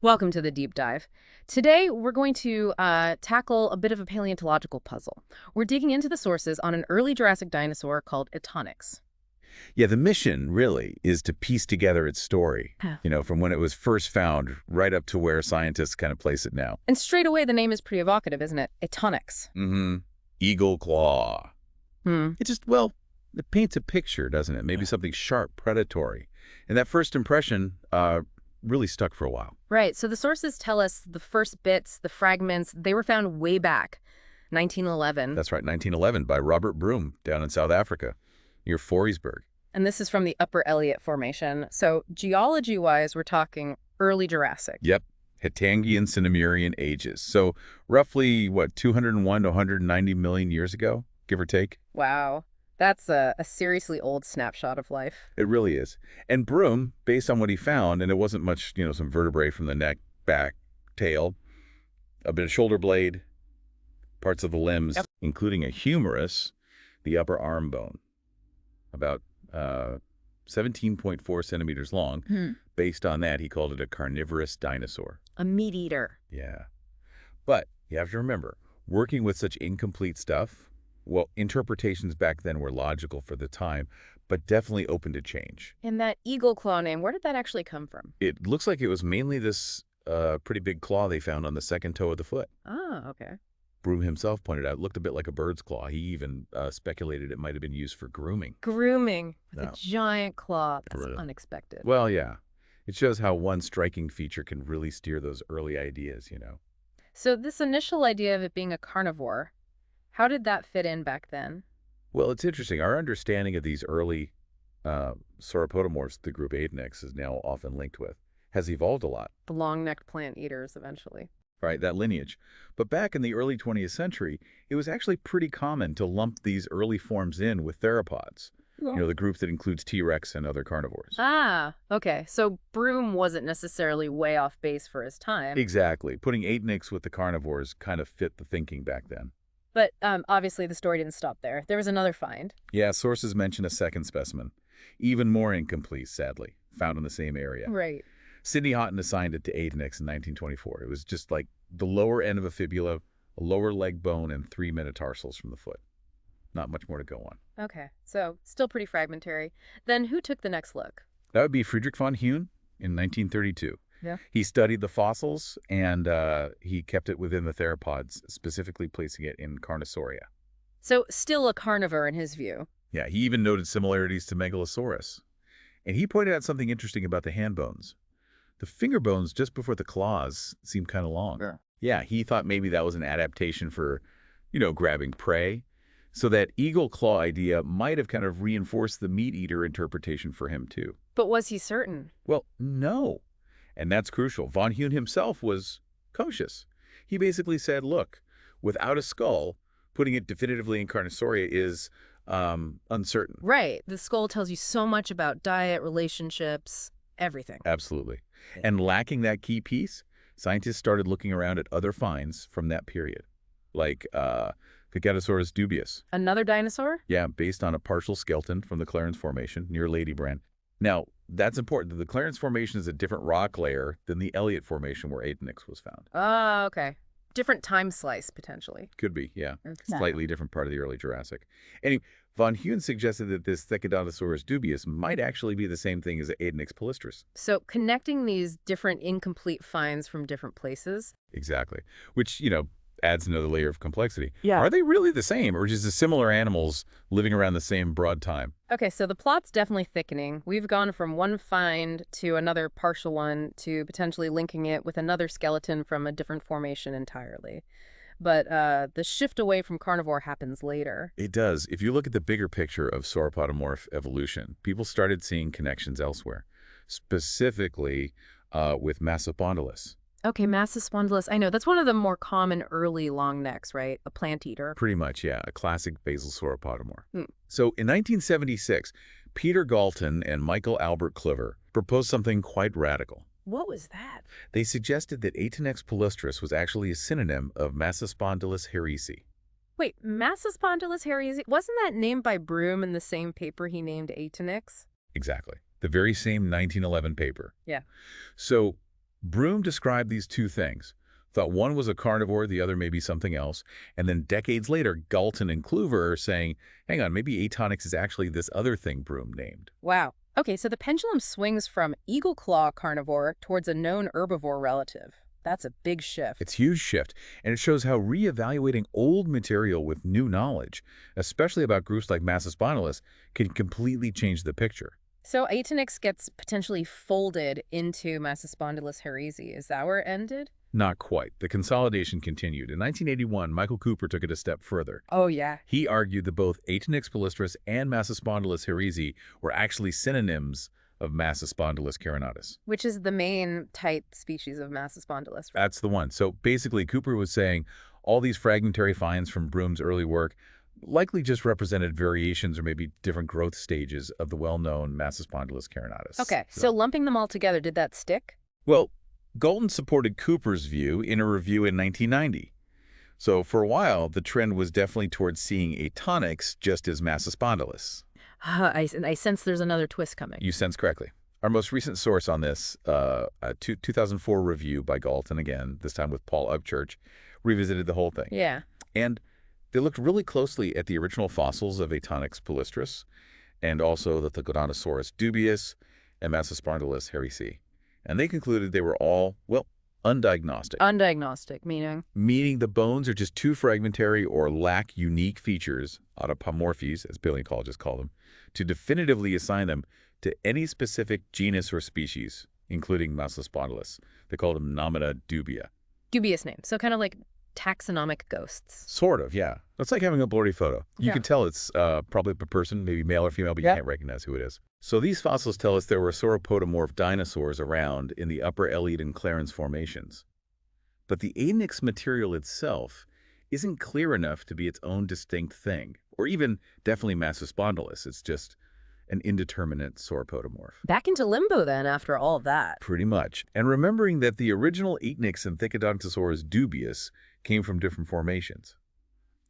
Welcome to the deep dive. Today, we're going to tackle a bit of a paleontological puzzle. We're digging into the sources on an early Jurassic dinosaur called Aetonyx. Yeah, the mission really is to piece together its story, Huh. from when it was first found right up to where scientists kind of place it now. And straight away, the name is pretty evocative, isn't it? Aetonyx. Mm-hmm. Eagle claw. Hmm. It just, well, it paints a picture, doesn't it? Maybe something sharp, predatory. And that first impression really stuck for a while. Right, so the sources tell us the first bits, the fragments, they were found way back, 1911. That's right, 1911 by Robert Broom down in South Africa, near Fouriesburg. And this is from the Upper Elliott Formation. So geology-wise, we're talking early Jurassic. Yep, Hatangian Cinemurian ages. So roughly, what, 201 to 190 million years ago, give or take? Wow, that's a seriously old snapshot of life. It really is. And Broom, based on what he found, and it wasn't much, some vertebrae from the neck, back, tail, a bit of shoulder blade, parts of the limbs, Yep. including a humerus, the upper arm bone, about 17.4 centimeters long. Based on that, he called it a carnivorous dinosaur. A meat eater. Yeah. But you have to remember, working with such incomplete stuff, well, interpretations back then were logical for the time, but definitely open to change. And that eagle claw name, where did that actually come from? It looks like it was mainly this pretty big claw they found on the second toe of the foot. Oh, okay. Broom himself pointed out it looked a bit like a bird's claw. He even speculated it might have been used for grooming. Grooming with No. a giant claw. That's Really? unexpected. Well, yeah. It shows how one striking feature can really steer those early ideas. So this initial idea of it being a carnivore, how did that fit in back then? Well, it's interesting. Our understanding of these early sauropodomorphs the group Aetonyx is now often linked with has evolved a lot, The long-necked plant eaters, eventually. right? That lineage. But back in the early 20th century, it was actually pretty common to lump these early forms in with theropods. The group that includes T-Rex and other carnivores. Ah, okay. So Broom wasn't necessarily way off base for his time. Exactly. Putting Aetonyx with the carnivores kind of fit the thinking back then. But obviously the story didn't stop there. There was another find. Yeah, sources mention a second specimen, even more incomplete, sadly, found in the same area. Right. Sidney Houghton assigned it to Aetonyx in 1924. It was just like the lower end of a fibula, a lower leg bone, and 3 metatarsals from the foot. Not much more to go on. Okay. So still pretty fragmentary. Then who took the next look? That would be Friedrich von Huene in 1932. Yeah. He studied the fossils, and he kept it within the theropods, specifically placing it in Carnosauria. So still a carnivore in his view. Yeah, he even noted similarities to Megalosaurus. And he pointed out something interesting about the hand bones. The finger bones just before the claws seem kind of long. Yeah, he thought maybe that was an adaptation for, grabbing prey. So that eagle claw idea might have kind of reinforced the meat eater interpretation for him too. But was he certain? Well, no. And that's crucial. Von Huene himself was cautious. He basically said, look, without a skull, putting it definitively in Carnosauria is uncertain. Right. The skull tells you so much about diet, relationships, everything. Absolutely. And lacking that key piece, scientists started looking around at other finds from that period, like Brachiosaurus dubius. Another dinosaur? Yeah, based on a partial skeleton from the Clarence Formation near Lady Brand. Now, that's important. The Clarence Formation is a different rock layer than the Elliott Formation where Aetonyx was found. Oh, okay. Different time slice, potentially. Could be, yeah. Okay. Slightly different part of the early Jurassic. Anyway, von Huene suggested that this Thecodontosaurus dubius might actually be the same thing as Aetonyx palistris. So connecting these different incomplete finds from different places. Exactly. Which, adds another layer of complexity. Yeah. Are they really the same, or just similar animals living around the same broad time? Okay, so the plot's definitely thickening. We've gone from one find to another partial one to potentially linking it with another skeleton from a different formation entirely. But the shift away from carnivore happens later. It does. If you look at the bigger picture of sauropodomorph evolution, people started seeing connections elsewhere, specifically with Massospondylus. Okay, Massospondylus. I know, that's one of the more common early long necks, right? A plant eater. Pretty much, yeah, a classic basal sauropodomorph. Hmm. So in 1976, Peter Galton and Michael Albert Cliver proposed something quite radical. What was that? They suggested that Aetonyx palistris was actually a synonym of Massospondylus heresi. Wait, Massospondylus heresi, wasn't that named by Broom in the same paper he named Aetonyx? Exactly. The very same 1911 paper. Yeah. So Broom described these two things. Thought one was a carnivore, the other maybe something else. And then decades later, Galton and Kluver are saying, hang on, maybe Aetonyx is actually this other thing Broom named. Wow. Okay, so the pendulum swings from eagle claw carnivore towards a known herbivore relative. That's a big shift. It's a huge shift, and it shows how reevaluating old material with new knowledge, especially about groups like Massospondylus, can completely change the picture. So Aetonyx gets potentially folded into Massospondylus herese. Is that where it ended? Not quite. The consolidation continued. In 1981, Michael Cooper took it a step further. Oh, yeah. He argued that both Aetonyx palustris and Massospondylus herese were actually synonyms of Massospondylus carinatus. Which is the main type species of Massospondylus, right? That's the one. So basically, Cooper was saying all these fragmentary finds from Broom's early work likely just represented variations or maybe different growth stages of the well-known Massospondylus carinatus. Okay, so lumping them all together, did that stick? Well, Galton supported Cooper's view in a review in 1990. So for a while, the trend was definitely towards seeing Aetonyx just as Massospondylus. I sense there's another twist coming. You sense correctly. Our most recent source on this, a 2004 review by Galton, again, this time with Paul Upchurch, revisited the whole thing. Yeah. And they looked really closely at the original fossils of Aetonyx palustris and also the Dinosaurus dubius and Massospondylus herese. And they concluded they were all, well, undiagnostic. Undiagnostic, meaning? Meaning the bones are just too fragmentary or lack unique features, autapomorphies, as paleontologists call them, to definitively assign them to any specific genus or species, including Massospondylus. They called them nomina dubia. Dubious name. So kind of like taxonomic ghosts. Sort of, yeah. It's like having a blurry photo. You Yeah. can tell it's probably a person, maybe male or female, but you Yeah. can't recognize who it is. So these fossils tell us there were sauropodomorph dinosaurs around in the upper Elliott and Clarence formations. But the Aetonyx material itself isn't clear enough to be its own distinct thing, or even definitely Massospondylus. It's just an indeterminate sauropodomorph. Back into limbo then after all of that. Pretty much. And remembering that the original Aetonyx and Thichodontosaurus dubius came from different formations.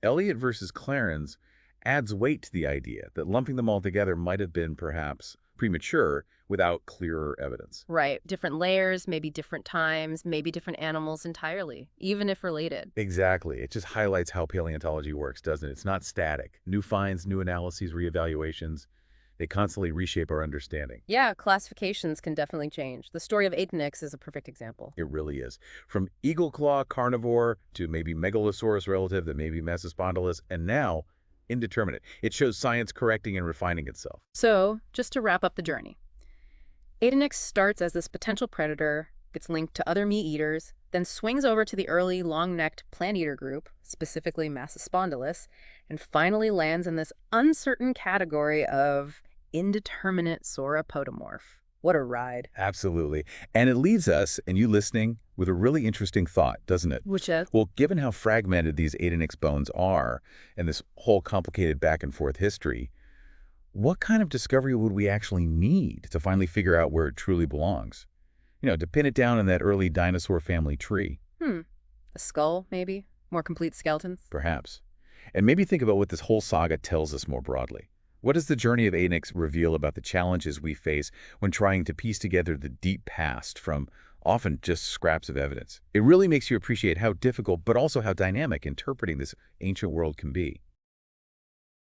Elliott versus Clarence adds weight to the idea that lumping them all together might have been perhaps premature without clearer evidence. Right. Different layers, maybe different times, maybe different animals entirely, even if related. Exactly. It just highlights how paleontology works, doesn't it? It's not static. New finds, new analyses, reevaluations. They constantly reshape our understanding. Yeah, classifications can definitely change. The story of Aetonyx is a perfect example. It really is. From eagle claw carnivore to maybe megalosaurus relative that may be Massospondylus, and now indeterminate. It shows science correcting and refining itself. So, just to wrap up the journey. Aetonyx starts as this potential predator, gets linked to other meat eaters, then swings over to the early long-necked plant eater group, specifically Massospondylus, and finally lands in this uncertain category of indeterminate sauropodomorph. What a ride. Absolutely. And it leaves us, and you listening, with a really interesting thought, doesn't it? Which is? Well, given how fragmented these Aetonyx bones are and this whole complicated back and forth history, what kind of discovery would we actually need to finally figure out where it truly belongs? You know, to pin it down in that early dinosaur family tree. A skull, maybe? More complete skeletons? Perhaps. And maybe think about what this whole saga tells us more broadly. What does the journey of Aetonyx reveal about the challenges we face when trying to piece together the deep past from often just scraps of evidence? It really makes you appreciate how difficult, but also how dynamic interpreting this ancient world can be.